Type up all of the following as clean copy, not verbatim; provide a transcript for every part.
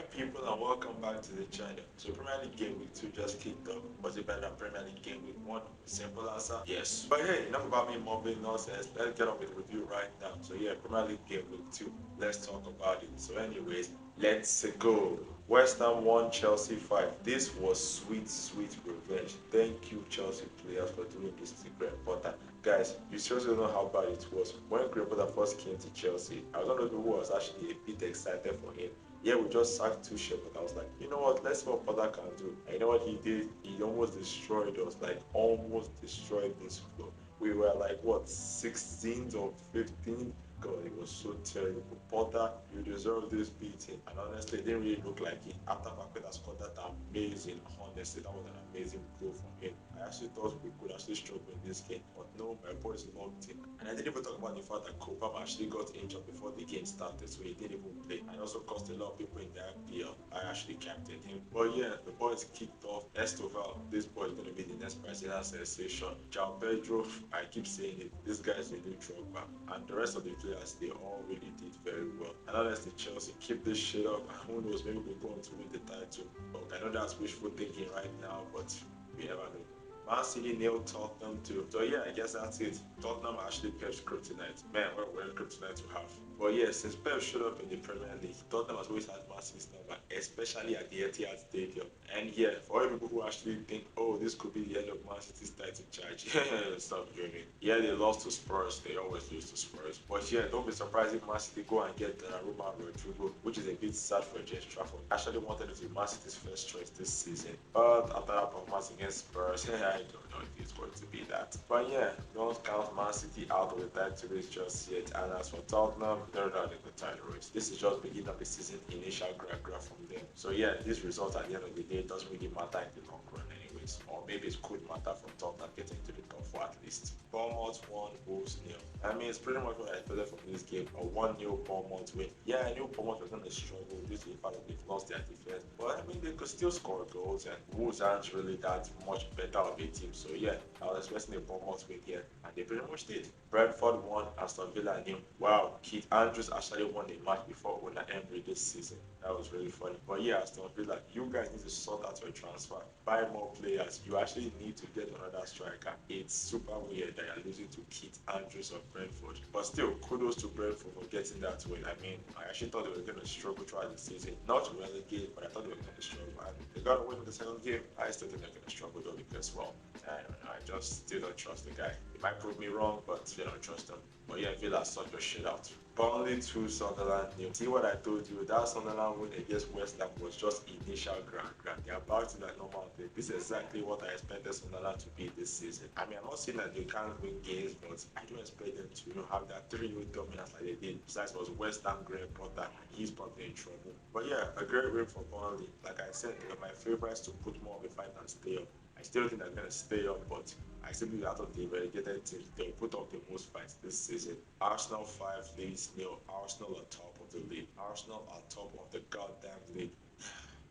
Alright people, and welcome back to the channel. So Premier League Game Week 2 just kicked off. Was it better than Premier League Game Week 1? Simple answer, yes. But hey, enough about me mumbling nonsense. Let's get on with the review right now. So yeah, Premier League Game Week 2. Let's talk about it. So anyways, let's go. West Ham 1, Chelsea 5. This was sweet, sweet revenge. Thank you, Chelsea players, for doing this to Graham Potter. Guys, you seriously don't know how bad it was. When Graham Potter first came to Chelsea, I was one of the people who was actually a bit excited for him. Yeah, we just sacked Tuchel, but I was like, you know what, let's see what Potter can do. And you know what he did? He almost destroyed us, like almost destroyed this club. We were like, what, 16th or 15th? God, it was so terrible. Potter, you deserve this beating. And honestly, it didn't really look like it. After Paqueta scored that amazing, honestly, that was an amazing goal from him. I actually thought we could actually struggle in this game, but no, my boys locked in. And I didn't even talk about the fact that Kopam actually got injured before the game started, so he didn't even play. And also cost a lot of people in the IPL. I actually captained him. But yeah, the boys kicked off. Estoval, this boy is going to be the next Brazilian sensation. João Pedro, I keep saying it, this guy is a new Drogba. And the rest of the players, they all really did very well. And honestly, Chelsea, keep this shit up. Who knows, maybe we're going to win the title. But I know that's wishful thinking right now, but we never know. Man City nailed Tottenham too. So yeah, I guess that's it. Tottenham actually Pep's kryptonite. Man, what a kryptonite to have. But yeah, since Pep showed up in the Premier League, Tottenham has always had Man City's number, especially at the Etihad Stadium. And yeah, for all people who actually think, oh, this could be the end of Man City's title charge, stop dreaming. Yeah, they lost to Spurs. They always lose to Spurs. But yeah, don't be surprised if Man City go and get Donnarumma and Rodrigo, which is a bit sad for James Trafford. I actually wanted it to be Man City's first choice this season, but after that performance against Spurs, I don't know if it's going to be that. But yeah, don't count Man City out of the title race just yet. And as for Tottenham, they're not in the title race. This is just beginning of the season, initial grab from them. So yeah, this result at the end of the day doesn't really matter in the long run anyways. Or maybe it could matter for Tottenham getting to the top four at least. Bournemouth 1, Wolves 0. I mean, it's pretty much what I expected from this game. A 1-0 Bournemouth win. Yeah, I knew Bournemouth was going to struggle due to the fact that they've lost their defense. But I mean, they could still score goals, and Wolves aren't really that much better of a team. So yeah, I was expecting a Bournemouth win here, and they pretty much did. Brentford won, Aston Villa nil. Wow, Keith Andrews actually won a match before Una Emery this season. That was really funny. But yeah, Aston Villa, you guys need to sort out your transfer. Buy more players. You actually need to get another striker. It's super weird that you're losing to Keith Andrews of Brentford. But still, kudos to Brentford for getting that win. I mean, I actually thought they were going to struggle throughout the season. Not to relegate, but I thought they were going to struggle. And they got a win in the second game. I still think they're going to struggle though because, well, I don't know. I just still don't trust the guy. He might prove me wrong, but still don't trust him. But yeah, Villa sort your shit out. Burnley 2, Sunderland nil. See what I told you? That Sunderland win against West Ham was just initial grand. They're about to that normal thing. This is exactly what I expected Sunderland to be this season. I mean, I'm not saying that they can't win games, but I don't expect them to have that 3-0 dominance like they did. Besides, it was West Ham, Graham Potter, and he's probably in trouble. But yeah, a great win for Burnley. Like I said, they're my favorites to put more of a fight and stay up. I still think they're going to stay up, but I still believe out of the relegated teams, they'll put up the most fights this season. Arsenal 5, Leeds nil. Arsenal on top of the league. Arsenal on top of the goddamn league.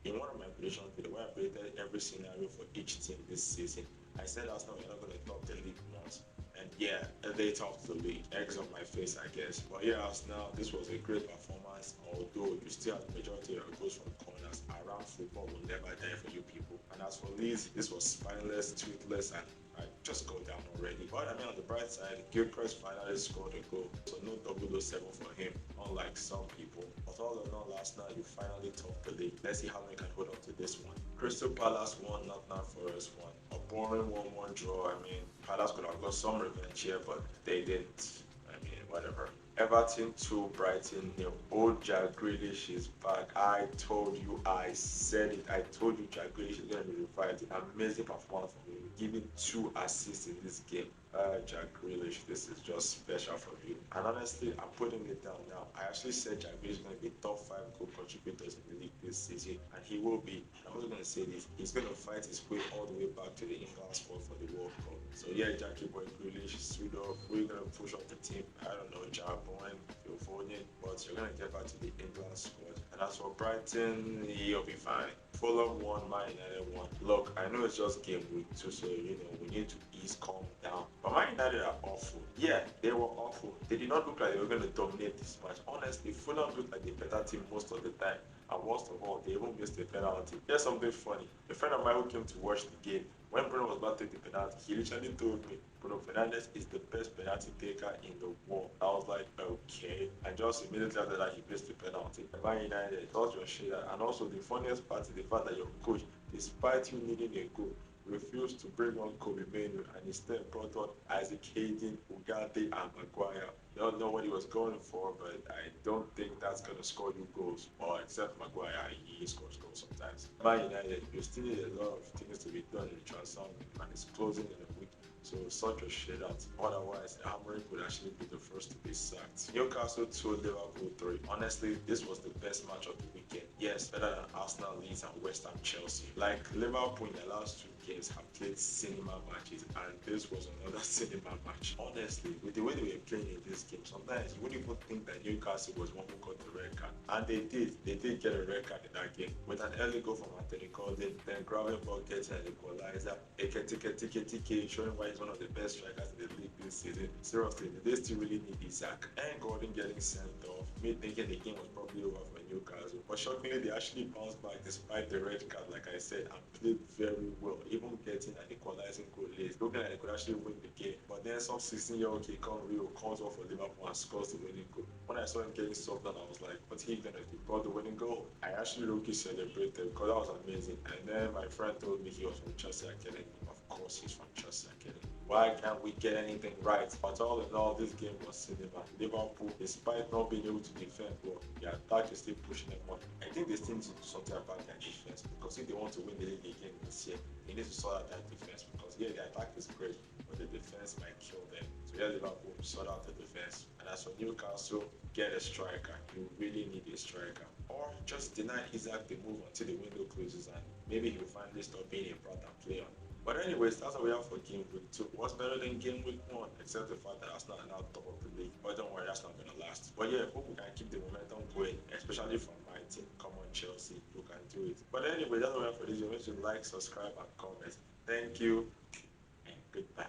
In one of my predictions video where I predicted every scenario for each team this season, I said Arsenal were not going to top the league once. And yeah, they topped the league. Eggs on my face, I guess. But yeah, Arsenal, this was a great performance, although you still have the majority of your goals from corners. Around football will never die for you people. And as for Leeds, this was spineless, toothless, and I just go down already. But I mean, on the bright side, Gilchrist finally scored a goal. So no 007 for him, unlike some people. But all in all, last night, you finally topped the league. Let's see how many can hold on to this one. Crystal Palace won, Nottingham Forest won. A boring 1-1 draw. I mean, Palace could have got some revenge here, but they didn't. I mean, whatever. Everton 2, Brighton nil. Old Jack Grealish is back. I told you, I said it. I told you Jack Grealish is going to be revived. Amazing performance from him, giving 2 assists in this game. Jack Grealish, this is just special for you. And honestly, I'm putting it down now. I actually said Jack Grealish is going to be top 5 goal contributors in the league this season, and he will be. I'm also going to say this: he's going to fight his way all the way back to the England squad for the World Cup. So yeah, Jackie Boy Grealish, suit up. We're going to push up the team. I don't know, Jared Bowen, Phil Foden, but you're going to get back to the England squad. And as for Brighton, he'll be fine. Fulham 1, Man United 1. Look, I know it's just game week 2, so we need to ease calm down. But Man United are awful. Yeah, they were awful. They did not look like they were going to dominate this match. Honestly, Fulham looked like the better team most of the time. And worst of all, they even missed a penalty. Here's something funny. A friend of mine who came to watch the game, when Bruno was about to take the penalty, he literally told me Bruno Fernandes is the best penalty taker in the world. I was like, okay. And just immediately after that, he missed the penalty. Man United, thought your shit. And also, the funniest part is the fact that your coach, despite you needing a goal, refused to bring on Kobe Manu and instead brought on Isaac Hayden, Ugarte, and Maguire. Don't know what he was going for, but I don't think that's going to score you goals. Or except Maguire, he scores goals sometimes. Man United, you still need a lot of things to be done in the transfer and it's closing in a week. So such a shit out. Otherwise, Amorim would actually be the first to be sacked. Newcastle 2, Liverpool 3. Honestly, this was the best match of the weekend. Yes, better than Arsenal, Leeds, and West Ham, Chelsea. Like Liverpool in the last 2 games have played cinema matches, and this was another cinema match. Honestly, with the way they were playing in this game, sometimes you wouldn't even think that Newcastle was one who got the red card. And they did. They did get a red card in that game. With an early goal from Anthony Gordon, then Gravenberch gets an equalizer. Tike showing why he's one of the best strikers in the league this season. Seriously, did they still really need Isaac? And Gordon getting sent off, me thinking the game was probably over for Newcastle. But shockingly, they actually bounced back despite the red card, like I said, and played very well, even getting an equalizing goal late, looking like they could actually win the game. But then some 16-year-old kid comes off for Liverpool and scores the winning goal. When I saw him getting subbed on, I was like, what's he gonna do? Got the winning goal. I actually low-key celebrated because that was amazing. And then my friend told me he was from Chelsea Academy. Of course, he's from Chelsea Academy. Why can't we get anything right? But all in all, this game was cinema. Liverpool, despite not being able to defend well, the attack is still pushing them on. I think they still need to do something about their defense because if they want to win the league again this year, they need to sort out that defense because yeah, the attack is great, but the defense might kill them. So yeah, Liverpool sort out the defense. And as for Newcastle, get a striker. You really need a striker. Or just deny Isaac the move until the window closes and maybe he'll finally stop being a brat and play on. But anyways, that's what we have for Game Week 2. What's better than Game Week 1? Except the fact that Arsenal are now top of the league. But don't worry, that's not going to last. But yeah, hope we can keep the momentum going, especially from my team. Come on, Chelsea, you can do it. But anyway, that's what we have for this video. Make sure to like, subscribe, and comment. Thank you, and goodbye.